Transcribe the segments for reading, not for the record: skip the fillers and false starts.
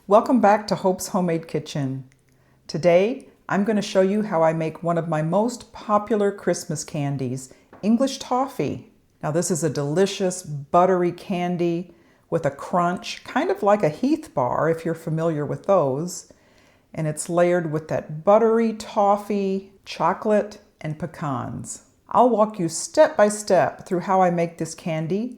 Welcome back to Hope's Homemade Kitchen. Today, I'm going to show you how I make one of my most popular Christmas candies, English toffee. Now this is a delicious buttery candy with a crunch, kind of like a Heath bar if you're familiar with those. And it's layered with that buttery toffee, chocolate, and pecans. I'll walk you step by step through how I make this candy,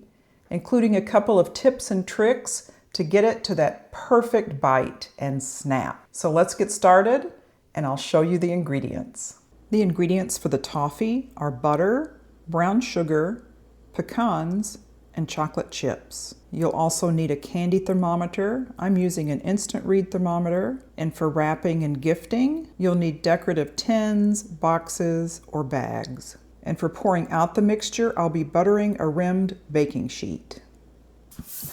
including a couple of tips and tricks to get it to that perfect bite and snap. So let's get started and I'll show you the ingredients. The ingredients for the toffee are butter, brown sugar, pecans, and chocolate chips. You'll also need a candy thermometer. I'm using an instant read thermometer. And for wrapping and gifting, you'll need decorative tins, boxes, or bags. And for pouring out the mixture, I'll be buttering a rimmed baking sheet.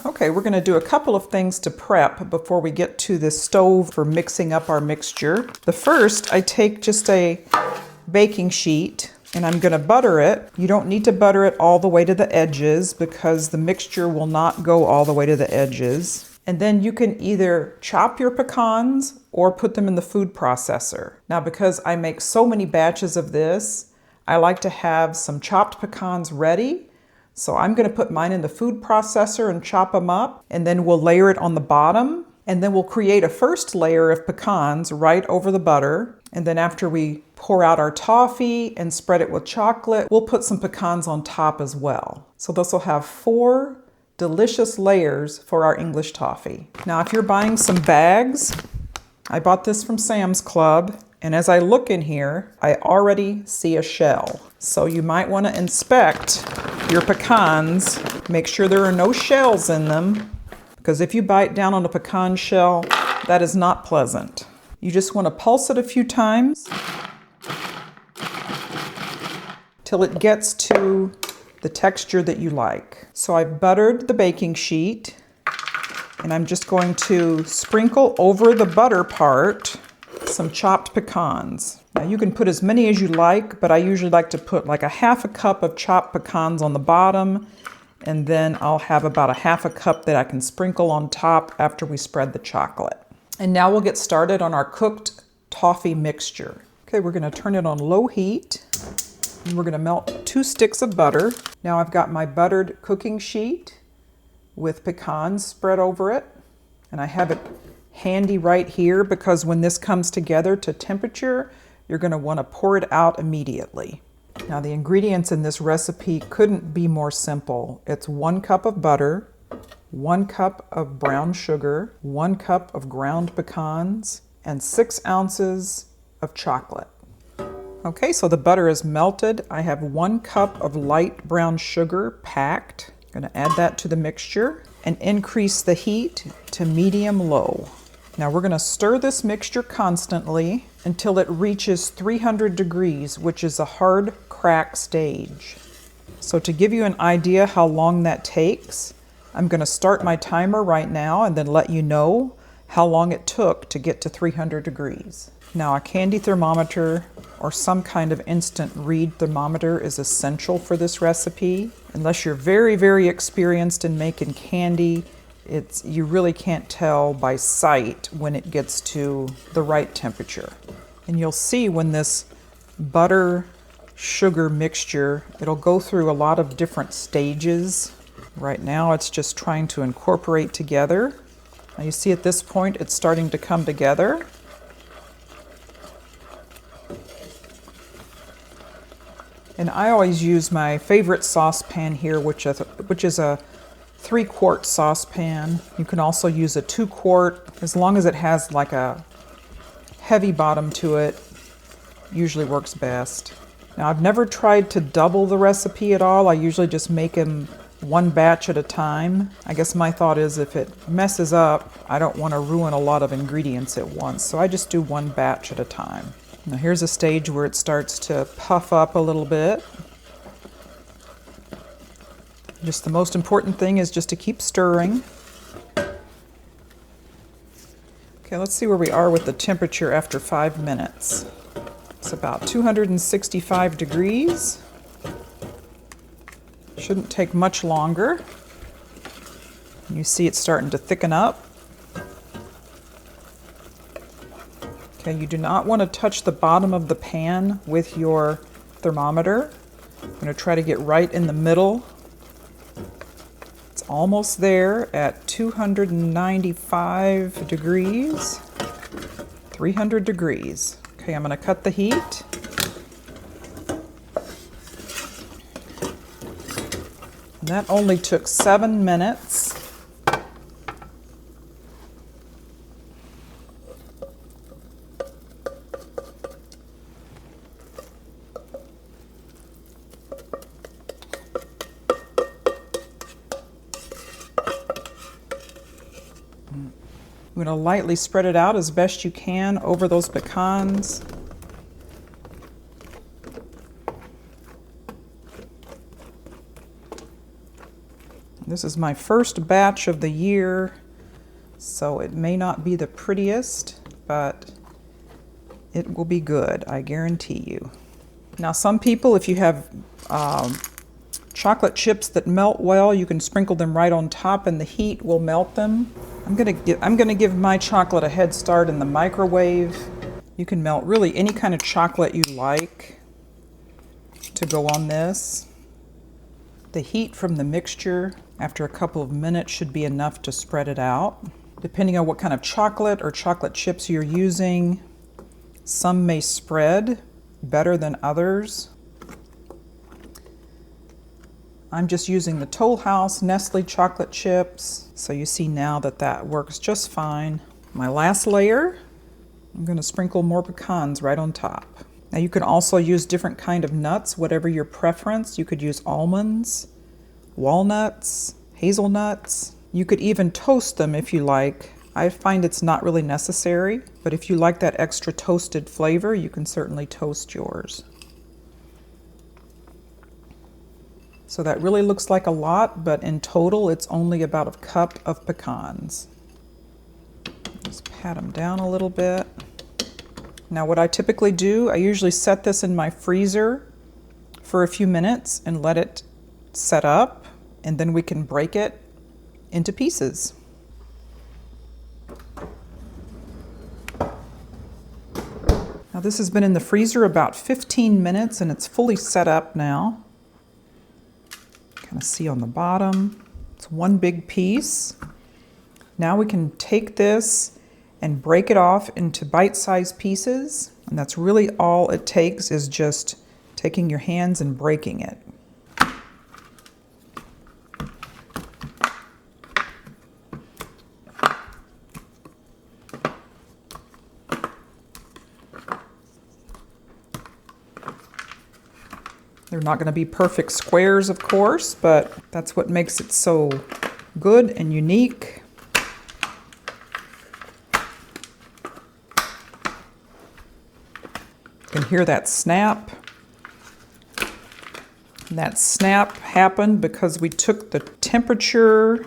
Okay, we're going to do a couple of things to prep before we get to the stove for mixing up our mixture. The first, I take just a baking sheet and I'm going to butter it. You don't need to butter it all the way to the edges because the mixture will not go all the way to the edges. And then you can either chop your pecans or put them in the food processor. Now, because I make so many batches of this, I like to have some chopped pecans ready. So I'm going to put mine in the food processor and chop them up, and then we'll layer it on the bottom, and then we'll create a first layer of pecans right over the butter. And then after we pour out our toffee and spread it with chocolate, we'll put some pecans on top as well. So this will have 4 delicious layers for our English toffee. Now, if you're buying some bags, I bought this from Sam's Club, and as I look in here, I already see a shell. So you might want to inspect your pecans, make sure there are no shells in them, because if you bite down on a pecan shell, that is not pleasant. You just want to pulse it a few times till it gets to the texture that you like. So I've buttered the baking sheet, and I'm just going to sprinkle over the butter part some chopped pecans. Now you can put as many as you like, but I usually like to put like a half a cup of chopped pecans on the bottom, and then I'll have about a half a cup that I can sprinkle on top after we spread the chocolate. And now we'll get started on our cooked toffee mixture. Okay, we're going to turn it on low heat, and we're going to melt 2 sticks of butter. Now I've got my buttered cooking sheet with pecans spread over it, and I have it handy right here because when this comes together to temperature, you're going to want to pour it out immediately. Now the ingredients in this recipe couldn't be more simple. It's 1 cup of butter, 1 cup of brown sugar, 1 cup of ground pecans, and 6 ounces of chocolate. Okay, so the butter is melted. I have 1 cup of light brown sugar packed. I'm going to add that to the mixture and increase the heat to medium-low. Now we're going to stir this mixture constantly until it reaches 300 degrees, which is a hard crack stage. So to give you an idea how long that takes, I'm going to start my timer right now and then let you know how long it took to get to 300 degrees. Now a candy thermometer or some kind of instant read thermometer is essential for this recipe. Unless you're very, very experienced in making candy, you really can't tell by sight when it gets to the right temperature. And you'll see when this butter sugar mixture, it'll go through a lot of different stages. Right now it's just trying to incorporate together. Now you see at this point it's starting to come together. And I always use my favorite saucepan here, which is a 3-quart saucepan. You can also use a 2-quart, as long as it has like a heavy bottom to it, usually works best. Now I've never tried to double the recipe at all. I usually just make them 1 batch at a time. I guess my thought is if it messes up, I don't want to ruin a lot of ingredients at once, so I just do 1 batch at a time. Now here's a stage where it starts to puff up a little bit. Just the most important thing is just to keep stirring. Okay, let's see where we are with the temperature after 5 minutes. It's about 265 degrees. Shouldn't take much longer. You see it's starting to thicken up. Okay, you do not want to touch the bottom of the pan with your thermometer. I'm going to try to get right in the middle. It's almost there at 295 degrees, 300 degrees. Okay, I'm going to cut the heat. That only took 7 minutes. I'm going to lightly spread it out as best you can over those pecans. This is my first batch of the year, so it may not be the prettiest, but it will be good, I guarantee you. Now, some people, if you have chocolate chips that melt well, you can sprinkle them right on top and the heat will melt them. I'm gonna give my chocolate a head start in the microwave. You can melt really any kind of chocolate you like to go on this. The heat from the mixture after a couple of minutes should be enough to spread it out. Depending on what kind of chocolate or chocolate chips you're using, some may spread better than others. I'm just using the Toll House Nestle chocolate chips, so you see now that that works just fine. My last layer, I'm going to sprinkle more pecans right on top. Now you can also use different kind of nuts, whatever your preference. You could use almonds, walnuts, hazelnuts. You could even toast them if you like. I find it's not really necessary, but if you like that extra toasted flavor, you can certainly toast yours. So that really looks like a lot, but in total it's only about a cup of pecans. Just pat them down a little bit. Now what I typically do, I usually set this in my freezer for a few minutes and let it set up, and then we can break it into pieces. Now this has been in the freezer about 15 minutes and it's fully set up now. Kind of see on the bottom, it's one big piece. Now we can take this and break it off into bite-sized pieces, and that's really all it takes, is just taking your hands and breaking it. They're not going to be perfect squares, of course, but that's what makes it so good and unique. You can hear that snap. And that snap happened because we took the temperature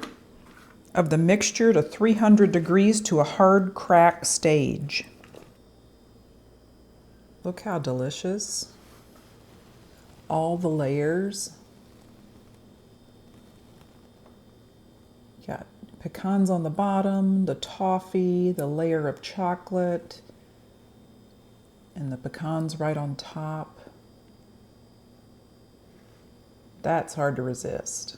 of the mixture to 300 degrees to a hard crack stage. Look how delicious. All the layers. Got pecans on the bottom, the toffee, the layer of chocolate, and the pecans right on top. That's hard to resist.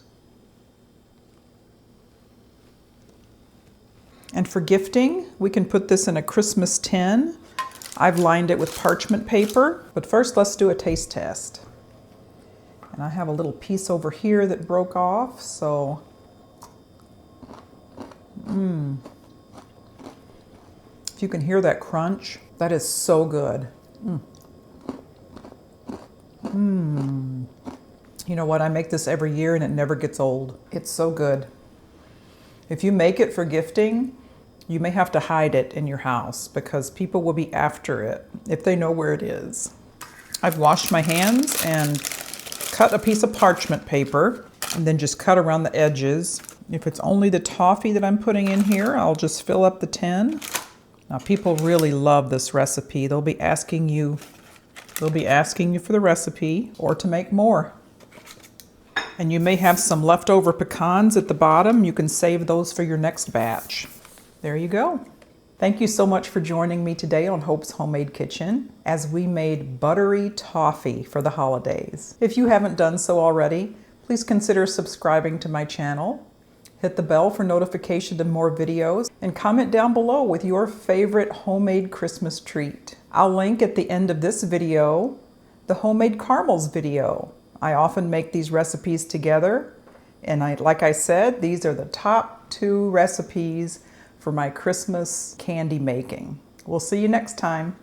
And for gifting, we can put this in a Christmas tin. I've lined it with parchment paper, but first let's do a taste test. And I have a little piece over here that broke off, so if you can hear that crunch, that is so good. You know what, I make this every year and it never gets old. It's so good. If you make it for gifting, you may have to hide it in your house because people will be after it if they know where it is. I've washed my hands and cut a piece of parchment paper and then just cut around the edges. If it's only the toffee that I'm putting in here, I'll just fill up the tin. Now people really love this recipe. They'll be asking you for the recipe or to make more. And you may have some leftover pecans at the bottom. You can save those for your next batch. There you go. Thank you so much for joining me today on Hope's Homemade Kitchen as we made buttery toffee for the holidays. If you haven't done so already, please consider subscribing to my channel. Hit the bell for notification of more videos and comment down below with your favorite homemade Christmas treat. I'll link at the end of this video the homemade caramels video. I often make these recipes together, and like I said, these are the top 2 recipes for my Christmas candy making. We'll see you next time.